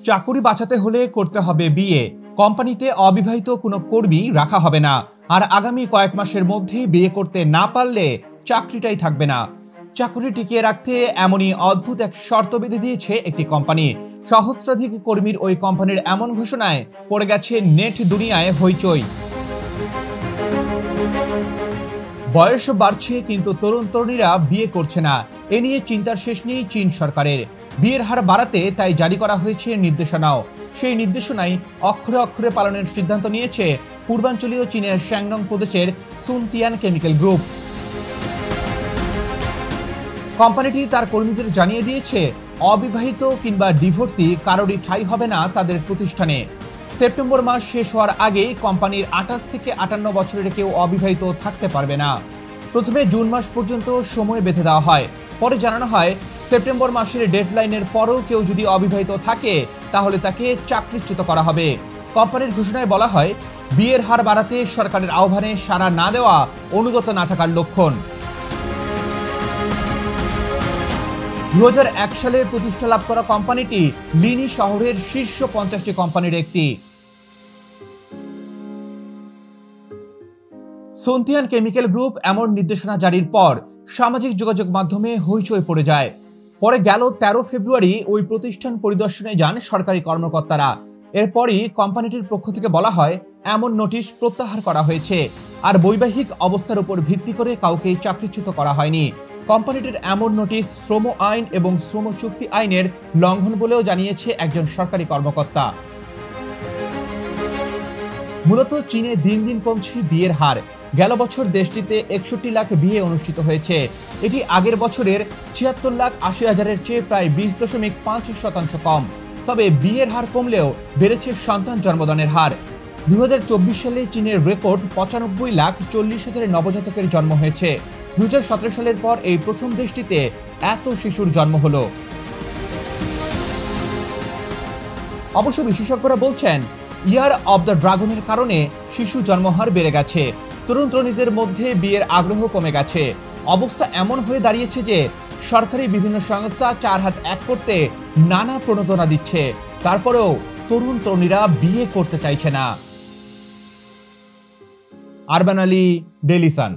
চাকুরি বাঁচাতে হলে করতে হবে বিয়ে। কোম্পানিতে অবিবাহিত কোনো কর্মী রাখা হবে না। আর আগামী কয়েক মাসের মধ্যে বিয়ে করতে না পারলে চাকরিটাই থাকবে না। চাকরি টিকিয়ে রাখতে এমনই অদ্ভুত এক শর্ত বেঁধে দিয়েছে একটি কোম্পানি। সহস্রাধিক কর্মীর ওই কোম্পানির এমন ঘোষণায় পড়ে গেছে নেট দুনিয়ায় হইচই। বয়স বাড়ছে কিন্তু তরুণ তরুণীরা বিয়ে করছে না। এ নিয়ে চিন্তার শেষ নেই চীন সরকারের। বিয়ের হার বাড়াতে তাই জারি করা হয়েছে নির্দেশনাও। সেই নির্দেশনাই অক্ষরে অক্ষরে পালনের সিদ্ধান্ত নিয়েছে পূর্বাঞ্চলীয় চীনের শ্যাংনং প্রদেশের সুনতিয়ান কেমিক্যাল গ্রুপ। কোম্পানিটি তার কর্মীদের জানিয়ে দিয়েছে, অবিবাহিত কিংবা ডিভোর্সি কারোরই ঠাঁই হবে না তাদের প্রতিষ্ঠানে। সেপ্টেম্বর মাস শেষ হওয়ার আগেই কোম্পানির 28 থেকে 58 বছরের কেউ অবিবাহিত থাকতে পারবে না। প্রথমে জুন মাস পর্যন্ত সময় বেঁধে দেওয়া হয়, পরে জানানো হয় সেপ্টেম্বর মাসের ডেডলাইনের পরও কেউ যদি অবিবাহিত থাকে তাহলে তাকে চাকরিচ্যুত করা হবে। কোম্পানির ঘোষণায় বলা হয়, বিয়ের হার বাড়াতে সরকারের আহ্বানে সাড়া না দেওয়া অনুগত না থাকার লক্ষণ। 2001 সালে প্রতিষ্ঠা লাভ করা কোম্পানিটি লিনি শহরের শীর্ষ 50টি কোম্পানির একটি। সুনতিয়ান কেমিক্যাল গ্রুপ এমন নির্দেশনা জারির পর সামাজিক যোগাযোগ মাধ্যমে হইচই পড়ে যায়। পরে গেল 13 ফেব্রুয়ারি ওই প্রতিষ্ঠান পরিদর্শনে যান সরকারি কর্মকর্তারা। এরপরই কোম্পানিটির পক্ষ থেকে বলা হয়, এমন নোটিশ প্রত্যাহার করা হয়েছে। আর বৈবাহিক অবস্থার উপর ভিত্তি করে কাউকে চাকরিচ্যুত করা হয়নি। কোম্পানিটির এমন নোটিশ শ্রম আইন এবং শ্রম চুক্তি আইনের লঙ্ঘন বলেও জানিয়েছে একজন সরকারি কর্মকর্তা। মূলত চীনে দিন দিন কমছে বিয়ের হার। গেল বছর দেশটিতে 61 লাখ বিয়ে অনুষ্ঠিত হয়েছে। এটি আগের বছরের 76,80,000-এর চেয়ে প্রায় 20.5% কম। তবে বিয়ের হার কমলেও বেড়েছে সন্তান জন্মদানের হার। 2024 সালে চীনের রেকর্ড 95,40,000 নবজাতকের জন্ম হয়েছে। 2017 সালের পর এই প্রথম দেশটিতে এত শিশুর জন্ম হলো। অবশ্য বিশেষজ্ঞরা বলছেন, ইয়ার অব দ্য ড্রাগনের কারণে শিশু জন্মহার বেড়ে গেছে। তরুণ তরুণীদের মধ্যে বিয়ের আগ্রহ কমে গেছে। অবস্থা এমন হয়ে দাঁড়িয়েছে যে সরকারি বিভিন্ন সংস্থা চার হাত এক করতে নানা প্রণোদনা দিচ্ছে, তারপরেও তরুণ তরুণীরা বিয়ে করতে চাইছে না। Urban Ali, Daily Sun.